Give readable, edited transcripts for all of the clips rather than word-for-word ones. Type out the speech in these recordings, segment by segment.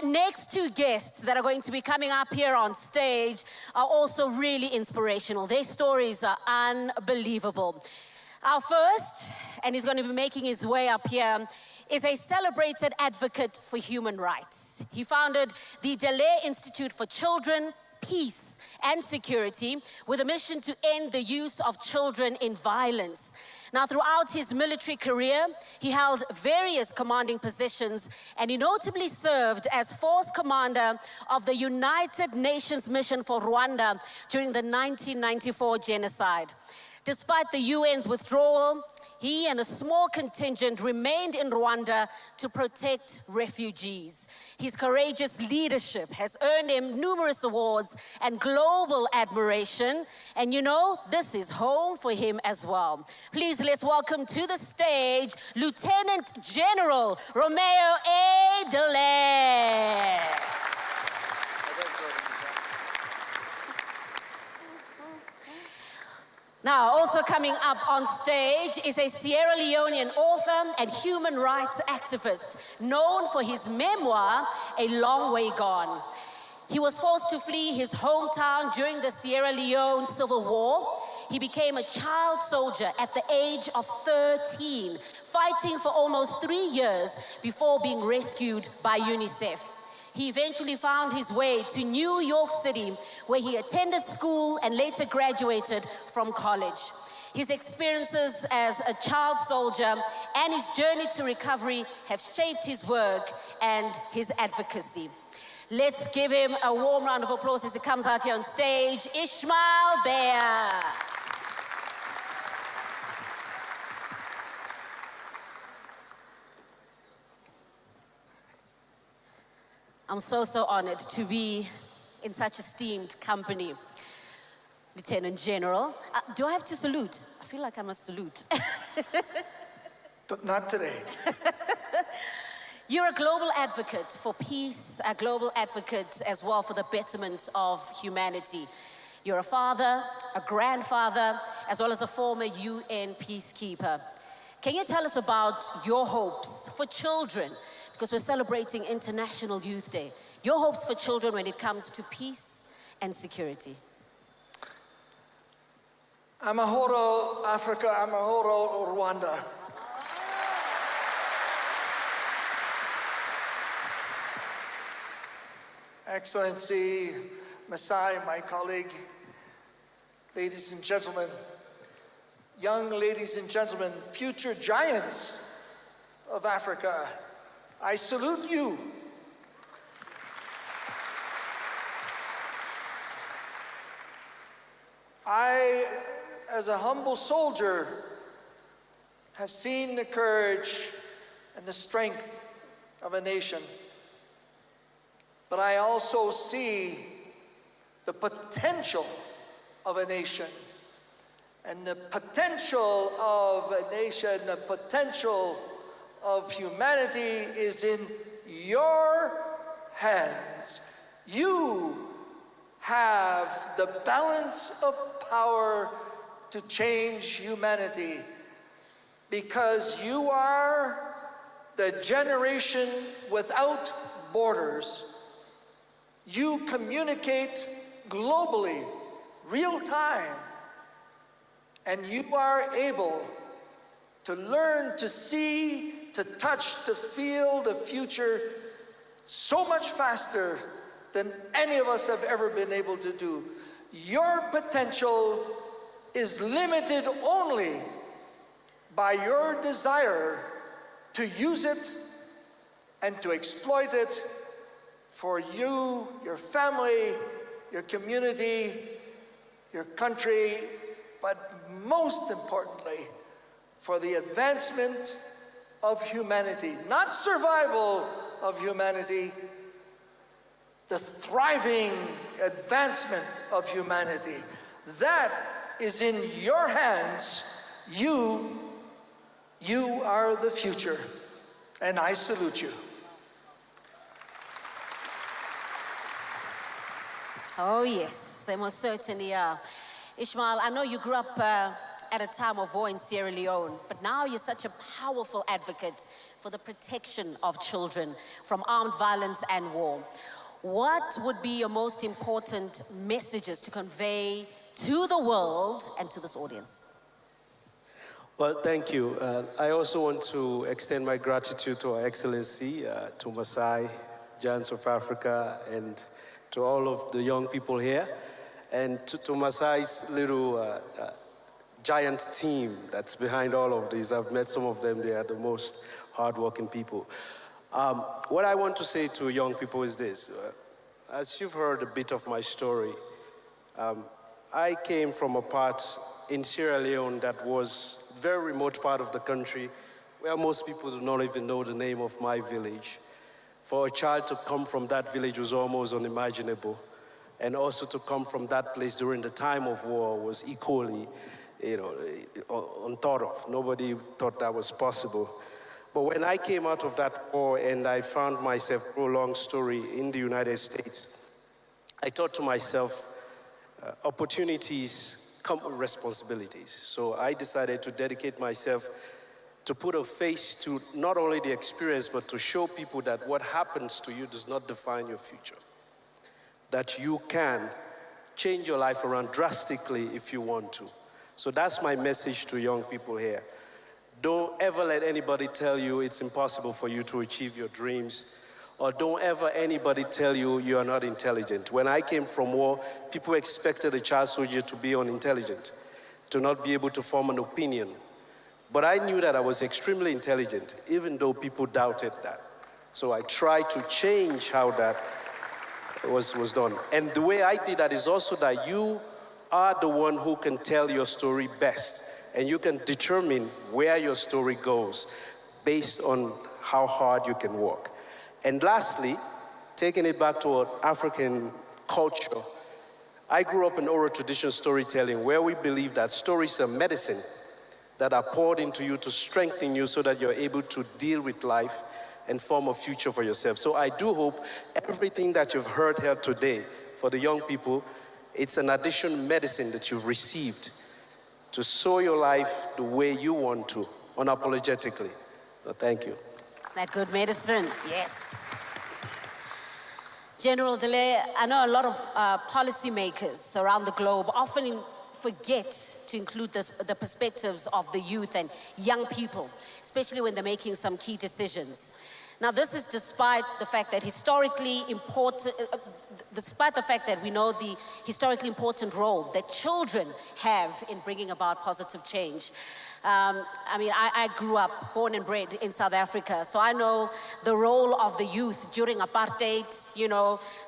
next two guests that are going to be coming up here on stage are also really inspirational. Their stories are unbelievable. Our first, and he's going to be making his way up here, is a celebrated advocate for human rights. He founded the Dallaire Institute for Children, Peace and Security with a mission to end the use of children in violence. Now, throughout his military career, he held various commanding positions, and he notably served as force commander of the United Nations mission for Rwanda during the 1994 genocide. Despite the UN's withdrawal, he and a small contingent remained in Rwanda to protect refugees. His courageous leadership has earned him numerous awards and global admiration. And you know, this is home for him as well. Please, let's welcome to the stage Lieutenant General Romeo Dallaire. Now, also coming up on stage is a Sierra Leonean author and human rights activist known for his memoir, A Long Way Gone. He was forced to flee his hometown during the Sierra Leone Civil War. He became a child soldier at the age of 13, fighting for almost 3 years before being rescued by UNICEF. He eventually found his way to New York City, where he attended school and later graduated from college. His experiences as a child soldier and his journey to recovery have shaped his work and his advocacy. Let's give him a warm round of applause as he comes out here on stage, Ishmael Bear. I'm so honored to be in such esteemed company. Lieutenant General, do I have to salute? I feel like I must salute. Not today. You're a global advocate for peace, a global advocate as well for the betterment of humanity. You're a father, a grandfather, as well as a former UN peacekeeper. Can you tell us about your hopes for children? Because we're celebrating International Youth Day. Your hopes for children when it comes to peace and security. Amahoro Africa, Amahoro Rwanda. Excellency, Masai, my colleague, ladies and gentlemen, young ladies and gentlemen, future giants of Africa, I salute you. I, as a humble soldier, have seen the courage and the strength of a nation, but I also see the potential of a nation. And the potential of a nation, the potential of humanity is in your hands. You have the balance of power to change humanity because you are the generation without borders. You communicate globally, real time, and you are able to learn to see, to touch, to feel the future so much faster than any of us have ever been able to do. Your potential is limited only by your desire to use it and to exploit it for you, your family, your community, your country, but most importantly, for the advancement of humanity, not survival of humanity, the thriving advancement of humanity. That is in your hands. You are the future, and I salute you. Oh yes, they most certainly are. Ishmael, I know you grew up at a time of war in Sierra Leone, but now you're such a powerful advocate for the protection of children from armed violence and war. What would be your most important messages to convey to the world and to this audience? Well, thank you. I also want to extend my gratitude to Her Excellency, to Masai, Giants of Africa, and to all of the young people here, and to Masai's little giant team that's behind all of this. I've met some of them. They are the most hardworking people. What I want to say to young people is this. As you've heard a bit of my story, I came from a part in Sierra Leone that was a very remote part of the country where most people do not even know the name of my village. For a child to come from that village was almost unimaginable. And also to come from that place during the time of war was equally, unthought of. Nobody thought that was possible. But when I came out of that war and I found myself, prolonged story, in the United States, I thought to myself, opportunities come with responsibilities. So I decided to dedicate myself to put a face to not only the experience, but to show people that what happens to you does not define your future. That you can change your life around drastically if you want to. So that's my message to young people here. Don't ever let anybody tell you it's impossible for you to achieve your dreams, or don't ever anybody tell you you are not intelligent. When I came from war, people expected a child soldier to be unintelligent, to not be able to form an opinion. But I knew that I was extremely intelligent, even though people doubted that. So I tried to change how that was done. And the way I did that is also that you are the one who can tell your story best, and you can determine where your story goes based on how hard you can work. And lastly, taking it back to African culture, I grew up in oral tradition storytelling, where we believe that stories are medicine that are poured into you to strengthen you so that you're able to deal with life and form a future for yourself. So I do hope everything that you've heard here today, for the young people, it's an additional medicine that you've received to sow your life the way you want to, unapologetically. So thank you. That good medicine, yes. General Dallaire, I know a lot of policymakers around the globe often forget to include the perspectives of the youth and young people, especially when they're making some key decisions. Now, this is despite the fact that we know the historically important role that children have in bringing about positive change. I grew up, born and bred in South Africa, so I know the role of the youth during apartheid.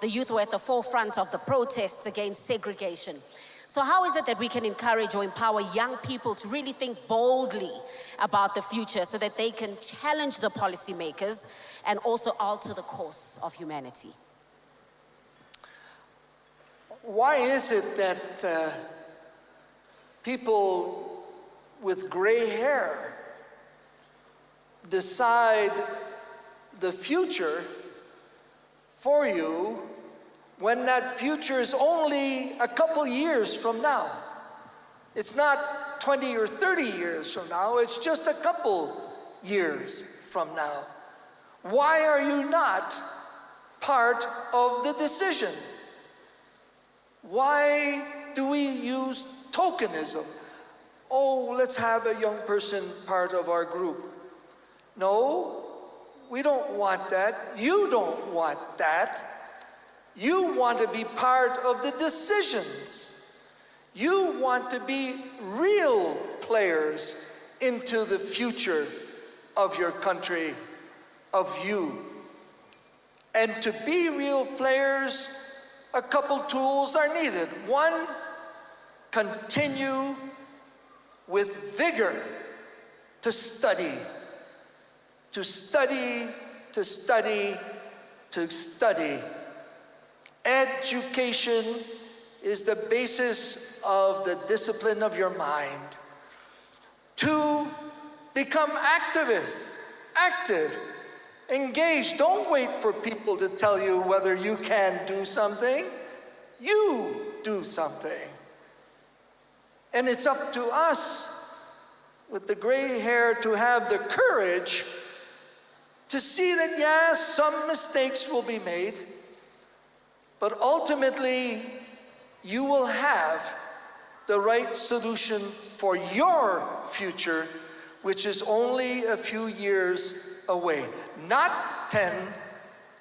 The youth were at the forefront of the protests against segregation. So how is it that we can encourage or empower young people to really think boldly about the future so that they can challenge the policymakers and also alter the course of humanity? Why is it that people with gray hair decide the future for you when that future is only a couple years from now? It's not 20 or 30 years from now, it's just a couple years from now. Why are you not part of the decision? Why do we use tokenism? Oh, let's have a young person part of our group. No, we don't want that. You don't want that. You want to be part of the decisions. You want to be real players into the future of your country, of you. And to be real players, a couple tools are needed. One, continue with vigor to study, to study, to study, to study. Education is the basis of the discipline of your mind. Two, become activists, active, engaged. Don't wait for people to tell you whether you can do something. You do something. And it's up to us with the gray hair to have the courage to see that, yes, some mistakes will be made, but ultimately you will have the right solution for your future, which is only a few years away. Not 10,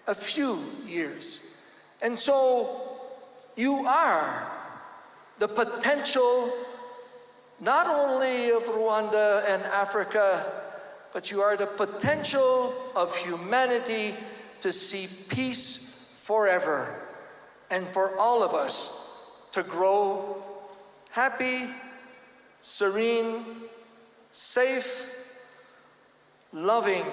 a few years. And so you are the potential not only of Rwanda and Africa, but you are the potential of humanity to see peace forever, and for all of us to grow happy, serene, safe, loving,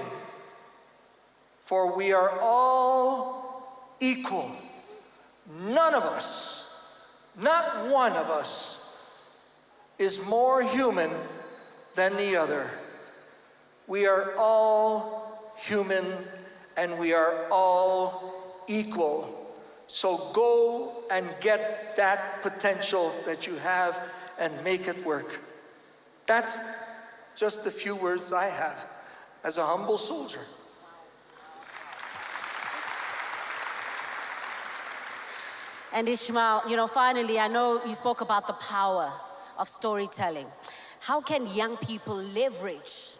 for we are all equal. None of us, not one of us, is more human than the other. We are all human and we are all equal. So go and get that potential that you have and make it work. That's just a few words I have as a humble soldier. And Ishmael, you know, finally, I know you spoke about the power of storytelling. How can young people leverage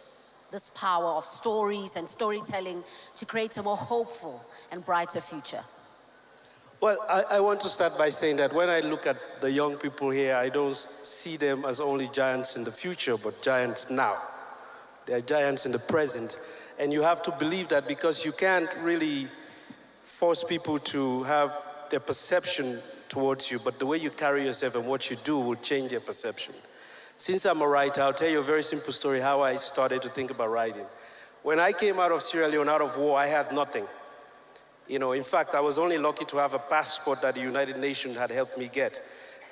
this power of stories and storytelling to create a more hopeful and brighter future? Well, I want to start by saying that when I look at the young people here, I don't see them as only giants in the future, but giants now. They're giants in the present. And you have to believe that, because you can't really force people to have their perception towards you, but the way you carry yourself and what you do will change their perception. Since I'm a writer, I'll tell you a very simple story how I started to think about writing. When I came out of Sierra Leone, out of war, I had nothing. You know, in fact, I was only lucky to have a passport that the United Nations had helped me get.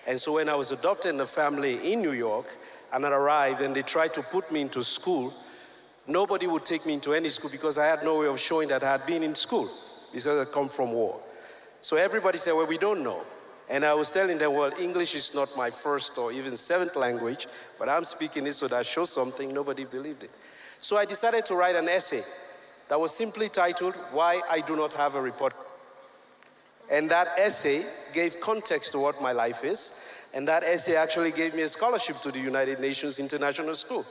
And so when I was adopted in a family in New York, and I arrived and they tried to put me into school, nobody would take me into any school because I had no way of showing that I had been in school, because I come from war. So everybody said, well, we don't know. And I was telling them, well, English is not my first or even seventh language, but I'm speaking it so that I show something. Nobody believed it. So I decided to write an essay that was simply titled, Why I Do Not Have a Report. And that essay gave context to what my life is. And that essay actually gave me a scholarship to the United Nations International School.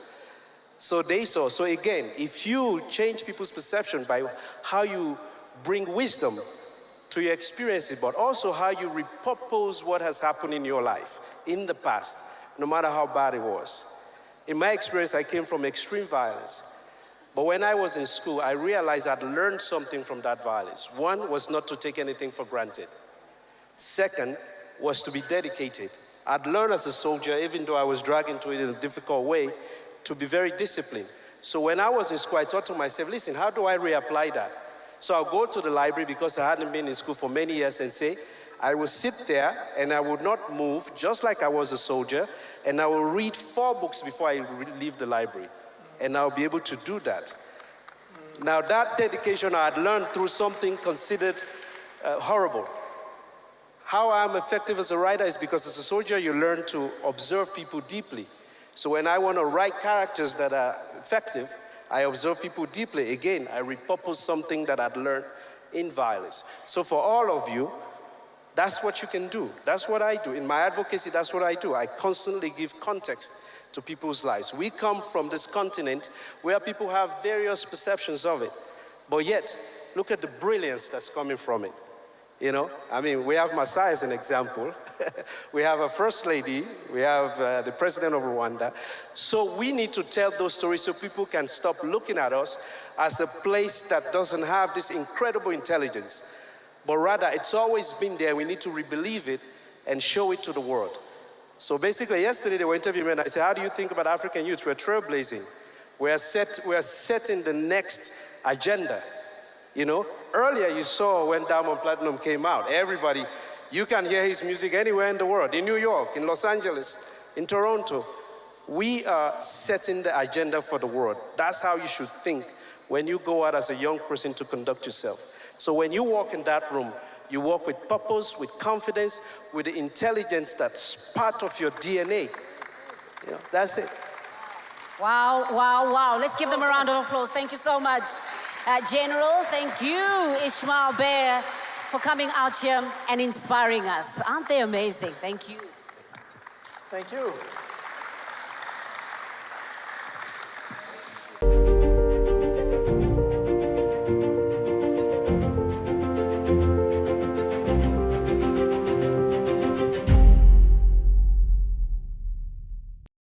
So they saw. So again, if you change people's perception by how you bring wisdom to your experiences, but also how you repurpose what has happened in your life in the past, no matter how bad it was. In my experience, I came from extreme violence. But when I was in school, I realized I'd learned something from that violence. One was not to take anything for granted. Second was to be dedicated. I'd learned as a soldier, even though I was dragged into it in a difficult way, to be very disciplined. So when I was in school, I thought to myself, listen, how do I reapply that? So I'll go to the library, because I hadn't been in school for many years, and say, I will sit there and I would not move, just like I was a soldier, and I will read 4 books before I leave the library. And I'll be able to do that. Now that dedication I had learned through something considered horrible. How I'm effective as a writer is because as a soldier you learn to observe people deeply. So when I want to write characters that are effective, I observe people deeply. Again, I repurpose something that I'd learned in violence. So for all of you, that's what you can do. That's what I do. In my advocacy, that's what I do. I constantly give context to people's lives. We come from this continent where people have various perceptions of it. But yet, look at the brilliance that's coming from it. You know, I mean, we have Masai as an example. We have a first lady. We have the president of Rwanda. So we need to tell those stories so people can stop looking at us as a place that doesn't have this incredible intelligence. But rather, it's always been there. We need to rebelieve it and show it to the world. So basically, yesterday they were interviewing me and I said, how do you think about African youth? We're trailblazing. We're setting the next agenda. You know, earlier you saw when Diamond Platinum came out, everybody, you can hear his music anywhere in the world, in New York, in Los Angeles, in Toronto. We are setting the agenda for the world. That's how you should think when you go out as a young person to conduct yourself. So when you walk in that room, you walk with purpose, with confidence, with the intelligence that's part of your DNA. You know, that's it. Wow, wow, wow. Let's give them a round of applause. Thank you so much. General, thank you, Ishmael Bear, for coming out here and inspiring us. Aren't they amazing? Thank you. Thank you.